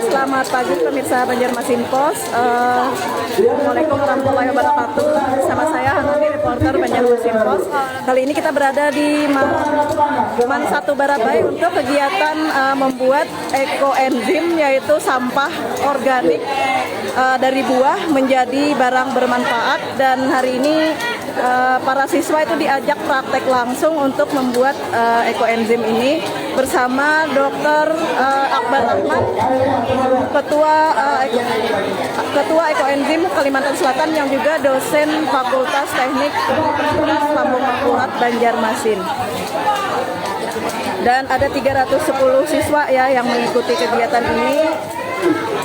selamat pagi pemirsa Banjarmasin Post. Assalamualaikum warahmatullahi wabarakatuh. Bersama saya Hanumi, reporter Banjarmasin Post. Kali ini kita berada di Man 1 Barabai untuk kegiatan membuat ekoenzim, yaitu sampah organik dari buah menjadi barang bermanfaat. Dan hari ini para siswa itu diajak praktek langsung untuk membuat ekoenzim ini bersama Dr. Akbar Rahman, Ketua Ekoenzim Kalimantan Selatan, yang juga dosen Fakultas Teknik Universitas Lambung Mangkurat Banjarmasin. Dan ada 310 siswa ya yang mengikuti kegiatan ini.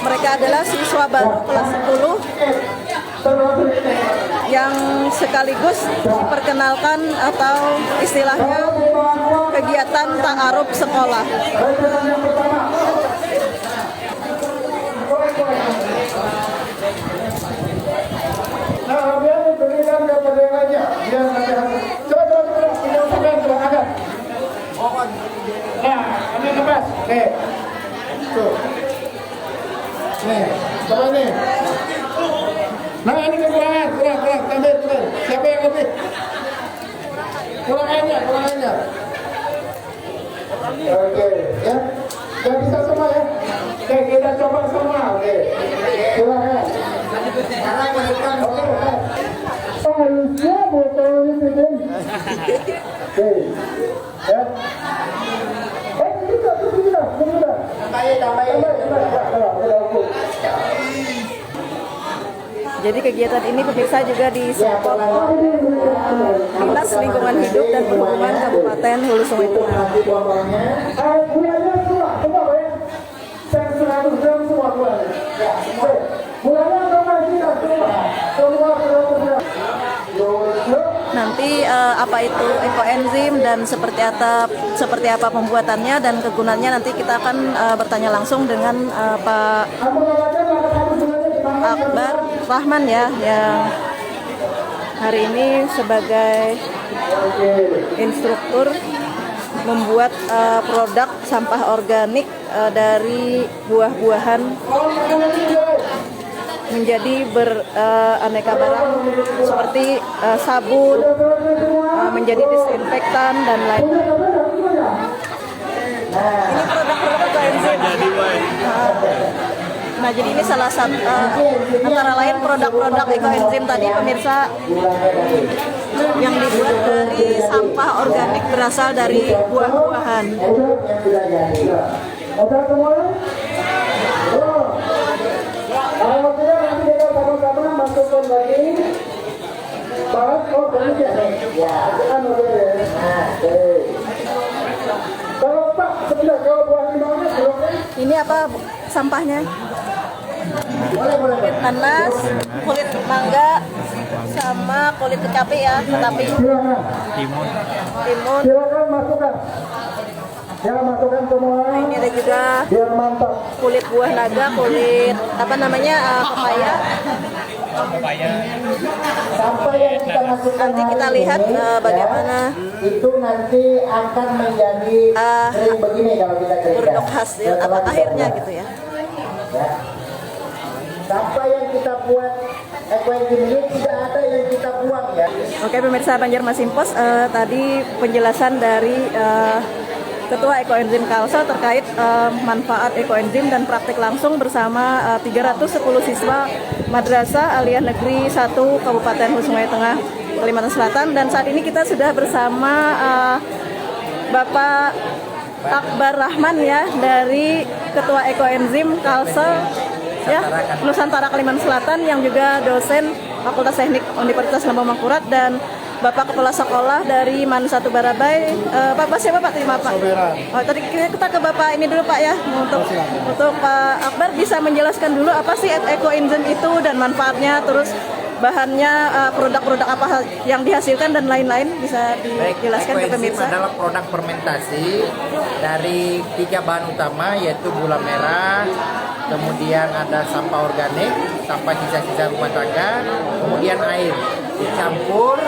Mereka adalah siswa baru kelas 10 yang sekaligus diperkenalkan atau istilahnya kegiatan ta'aruf sekolah. Nah, biar diberikan kepada yang lainnya. Biar nanti coba ada. Nah, ambil nafas. Nih. Tuh. Nih, coba nih. Nah, ini kekurangan, kurang, tambah. Siapa yang lebih? Kurang aja. Oke, ya. Gak bisa semua ya. Oke, kita coba semua. Oke. Silakan. Harusnya botol itu deh. Oke, ya. Sudah. Tambahin. Jadi kegiatan ini pemirsa juga disupport Dinas Lingkungan Hidup dan Perhubungan Kabupaten Hulu Sungai Tengah. Nanti apa itu ekoenzim dan seperti apa pembuatannya dan kegunaannya, nanti kita akan bertanya langsung dengan Pak Akbar Rahman ya, yang hari ini sebagai instruktur membuat produk sampah organik dari buah-buahan menjadi beraneka barang seperti sabun, menjadi disinfektan dan lain-lain. Ini produk-produk ekoenzim. Nah, jadi ini salah satu antara lain produk-produk ekoenzim tadi pemirsa yang dibuat dari sampah organik berasal dari buah-buahan. Kalau tidak nanti kita sama-sama masukkan lagi. Kalau Pak, sebentar, kalau buah limbahnya belum. Ini apa sampahnya? Kulit nanas, kulit mangga, sama kulit kecapi ya, kecapi. Timun. Silakan masukkan. Ya, masukkan semua. Ini ada juga biar mantap. Kulit buah naga, kulit apa namanya, pepaya. Sampai yang kita masukkan Nanti kita lihat bagaimana itu nanti akan menjadi kering begini kalau kita keringkan. produk hasil apa akhirnya gitu ya. Ya. Sampai yang kita buat ekoenzim ini tidak ada yang kita buang ya. Oke pemirsa Banjarmasin Post, tadi penjelasan dari Ketua Ekoenzim Kalsel terkait manfaat ekoenzim dan praktik langsung bersama 310 siswa Madrasah Aliyah Negeri 1 Kabupaten Hulu Sungai Tengah Kalimantan Selatan. Dan saat ini kita sudah bersama Bapak Akbar Rahman ya, dari Ketua Ekoenzim Kalsel ya, Nusantara Kalimantan Selatan, yang juga dosen Fakultas Teknik Universitas Lambung Mangkurat, dan Bapak Kepala Sekolah dari Man 1 Barabai. Bapak siapa Pak? Terima Pak. Oh, tadi kita ke Bapak ini dulu Pak ya. Untuk Pak Akbar bisa menjelaskan dulu apa sih ekoenzim itu dan manfaatnya, terus bahannya, produk-produk apa yang dihasilkan dan lain-lain, bisa dijelaskan ke pemirsa. Adalah produk fermentasi dari 3 bahan utama, yaitu gula merah, kemudian ada sampah organik, sampah sisa-sisa rumah tangga, kemudian air dicampur,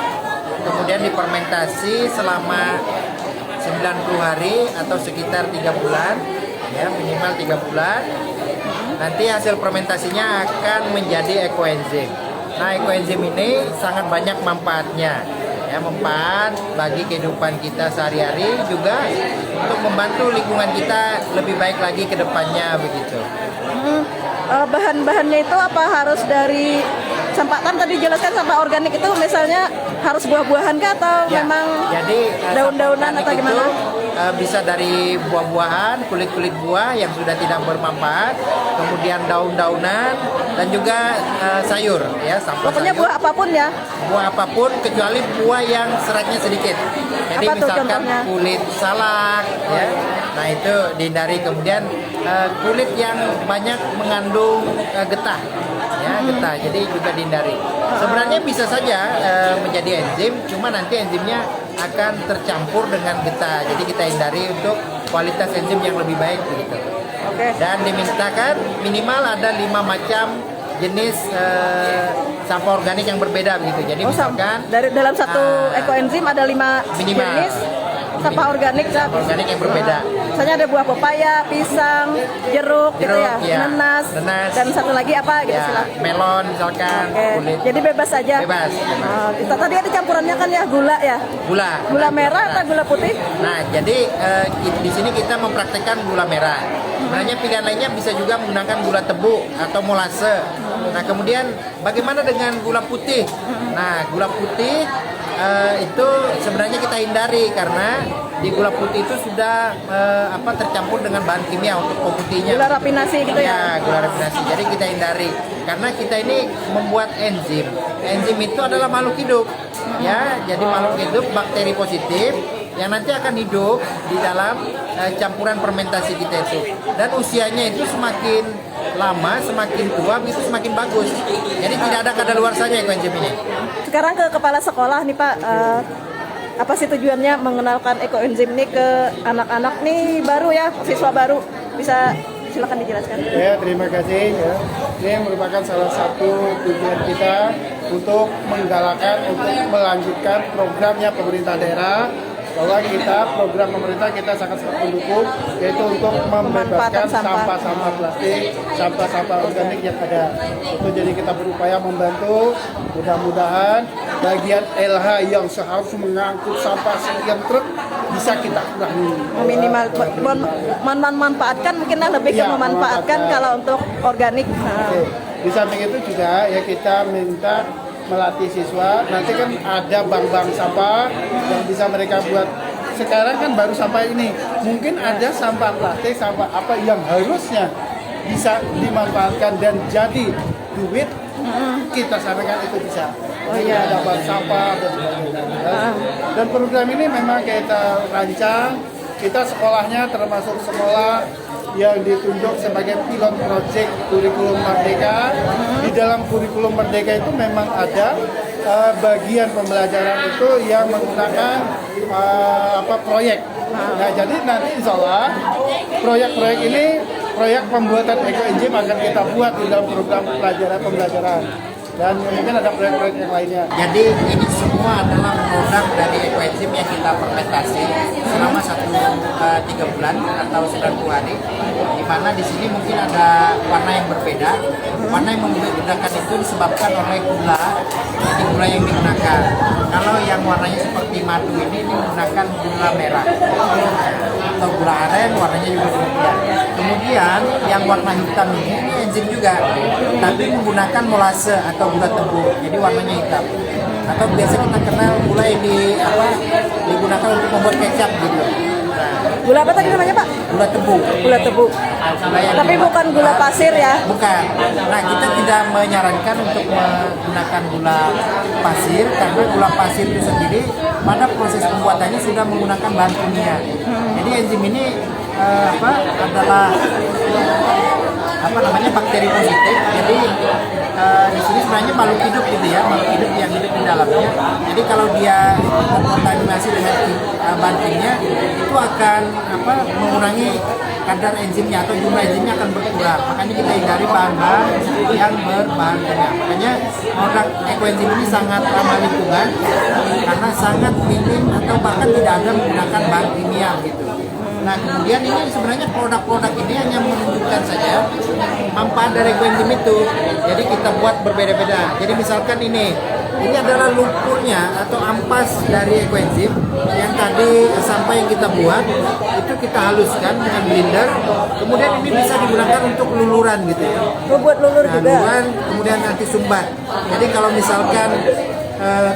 kemudian difermentasi selama 90 hari atau sekitar 3 bulan, ya minimal 3 bulan. nanti hasil fermentasinya akan menjadi ekoenzim. Nah, ekoenzim ini sangat banyak manfaatnya. Ya, manfaat bagi kehidupan kita sehari-hari, juga untuk membantu lingkungan kita lebih baik lagi ke depannya begitu. Bahan-bahannya itu apa harus dari sampah? Kan tadi jelaskan sampah organik itu misalnya harus buah-buahan kah atau Ya, memang jadi daun-daunan sampah atau organik gimana? itu, bisa dari buah-buahan, kulit-kulit buah yang sudah tidak bermanfaat, kemudian daun-daunan, dan juga sayur, ya, sampah Pokoknya sayur. buah apapun ya. Buah apapun kecuali buah yang seratnya sedikit. Jadi Apa tuh misalkan contohnya? kulit salak, ya, nah itu dihindari. Kemudian kulit yang banyak mengandung getah, ya, getah. Jadi juga dihindari. Sebenarnya bisa saja menjadi enzim, cuma nanti enzimnya akan tercampur dengan getah. Jadi kita hindari untuk kualitas enzim yang lebih baik begitu. Oke. Dan dimintakan minimal ada 5 macam jenis sampah organik yang berbeda begitu. Jadi misalkan dari dalam satu ekoenzim ada 5 minimal jenis sampah organik. sampah organik yang berbeda. Misalnya ada buah pepaya, pisang, jeruk gitu ya, ya. nanas, dan satu lagi apa gitu Ya, silakan. melon misalkan, Oke. kulit Jadi bebas saja. bebas. Kita tadi ada campurannya kan ya gula ya. Gula merah atau gula putih? Nah, jadi di sini kita mempraktekkan gula merah. Sebenarnya pilihan lainnya bisa juga menggunakan gula tebu atau molase. Nah, kemudian bagaimana dengan gula putih? Nah, gula putih itu sebenarnya kita hindari karena di gula putih itu sudah tercampur dengan bahan kimia untuk pemutihnya. Gula rafinasi gitu ya. Ya, gula rafinasi. Jadi kita hindari karena kita ini membuat enzim. Enzim itu adalah makhluk hidup. Ya, jadi makhluk hidup bakteri positif yang nanti akan hidup di dalam campuran fermentasi kita itu. Dan usianya itu semakin lama, semakin tua, itu semakin bagus. Jadi tidak ada kadaluarsanya ekoenzim ini. Sekarang ke kepala sekolah nih Pak, apa sih tujuannya mengenalkan ekoenzim ini ke anak-anak nih baru ya, siswa baru? Bisa silakan dijelaskan. Ya, terima kasih. Ya. Ini merupakan salah satu tujuan kita untuk menggalakkan, untuk melanjutkan programnya pemerintah daerah, bahwa program pemerintah kita sangat mendukung, yaitu untuk membebaskan sampah-sampah plastik, sampah-sampah organik yang ada. Itu jadi kita berupaya membantu, mudah-mudahan bagian LH yang seharusnya mengangkut sampah sekian truk bisa kita kurangi. Minimal memanfaatkan, mungkin lebih ke Iya, memanfaatkan kalau untuk organik. Oke. Di samping itu juga ya kita minta melatih siswa, nanti kan ada bank-bank sampah yang bisa mereka buat. Sekarang kan baru sampah ini, mungkin ada sampah plastik, sampah apa yang harusnya bisa dimanfaatkan dan jadi duit, kita sarankan itu bisa. Iya, ada bank sampah dan sebagainya. Dan program ini memang kita rancang, kita sekolahnya termasuk sekolah yang ditunjuk sebagai pilot project kurikulum Merdeka. Di dalam kurikulum Merdeka itu memang ada bagian pembelajaran itu yang menggunakan proyek. Nah, jadi nanti insya Allah proyek-proyek ini, proyek pembuatan ekoenzim akan kita buat di dalam program pembelajaran. Dan mungkin ada proyek-proyek yang lainnya. Jadi ini semua adalah produk dari ekoenzim yang kita fermentasi selama 3 bulan atau 90 hari. Di mana di sini mungkin ada warna yang berbeda. Warna yang membedakan itu disebabkan oleh gula yang digunakan. Kalau yang warnanya seperti madu ini menggunakan gula merah atau gula aren, warnanya juga demikian. Kemudian yang warna hitam ini enzim juga, tapi menggunakan molase atau gula tebu, jadi warnanya hitam. Atau biasa kita kenal gula yang digunakan untuk membuat kecap gitu. Nah, Gula apa tadi namanya Pak? gula tebu. Gula tebu. Tapi bukan gula pasir ya? Bukan. Nah, kita tidak menyarankan untuk menggunakan gula pasir karena gula pasir itu sendiri pada proses pembuatannya sudah menggunakan bahan kimia. Jadi enzim ini adalah bakteri positif. Jadi di sini sebenarnya makhluk hidup gitu ya, makhluk hidup yang hidup di dalamnya. Jadi kalau dia terkontaminasi dengan bahan kimia, itu akan mengurangi kadar enzimnya atau jumlah enzimnya akan berkurang. Makanya kita hindari bahan-bahan yang berbahan kimia. Makanya produk ekoenzim ini sangat ramah lingkungan karena sangat minim atau bahkan tidak ada menggunakan bahan kimia gitu. Nah kemudian ini sebenarnya produk-produk ini hanya menunjukkan saja manfaat dari coenzim itu. Jadi kita buat berbeda-beda. Jadi misalkan ini adalah lumpurnya atau ampas dari coenzim yang tadi sampah yang kita buat itu kita haluskan dengan blender. Kemudian ini bisa digunakan untuk luluran gitu ya. Buat lulur Nah, juga. luluran kemudian nanti sumbat. Jadi kalau misalkan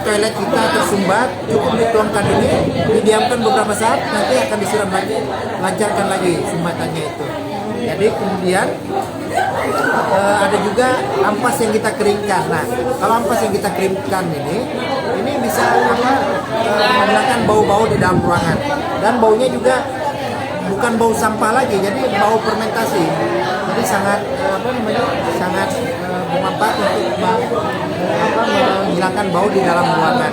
toilet kita tersumbat, cukup dituangkan ini, didiamkan beberapa saat, nanti akan disiram lagi, lancarkan lagi sumbatannya itu. Jadi kemudian ada juga ampas yang kita keringkan. Nah, kalau ampas yang kita keringkan ini bisa menghilangkan bau-bau di dalam ruangan. Dan baunya juga bukan bau sampah lagi, jadi bau fermentasi. Jadi sangat sangat bermanfaat untuk menghilangkan bau di dalam ruangan.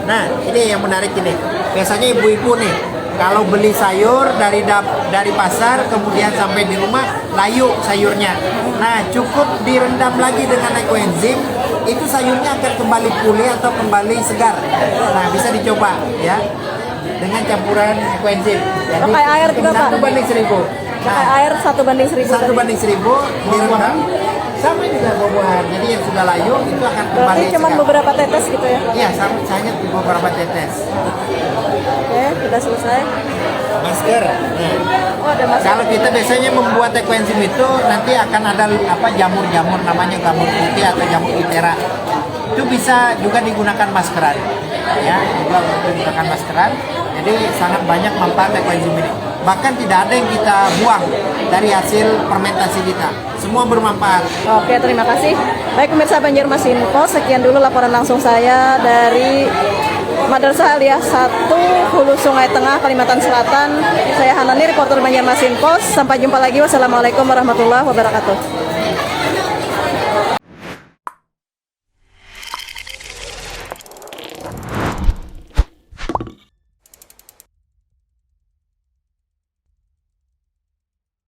Nah, ini yang menarik ini. Biasanya ibu-ibu nih, kalau beli sayur dari pasar kemudian sampai di rumah layu sayurnya. Nah, cukup direndam lagi dengan coenzim, itu sayurnya akan kembali pulih atau kembali segar. Nah, bisa dicoba ya dengan campuran coenzim. Jadi Pakai air juga, Pak? 1:1000. Pakai air 1:1000. 1:1000 direndam. Sama juga buah-buahan. Jadi yang sudah layu itu akan kembali Berarti cuma segar. beberapa tetes gitu ya? Iya, hanya beberapa tetes. Oke, sudah selesai. Masker. Nah, Oh, ada masker. kalau kita biasanya membuat coenzim itu nanti akan ada jamur-jamur namanya jamur putih atau jamur itera. Itu bisa juga digunakan maskeran. Ya, juga untuk digunakan maskeran. Jadi sangat banyak manfaat coenzim ini. Bahkan tidak ada yang kita buang dari hasil fermentasi kita. Semua bermanfaat. Oke, terima kasih. Baik pemirsa Banjarmasinfo, sekian dulu laporan langsung saya dari Madrasah Aliyah 1 Hulu Sungai Tengah, Kalimantan Selatan. Saya Hanani, reporter Banjarmasinfo. Sampai jumpa lagi. Wassalamualaikum warahmatullahi wabarakatuh.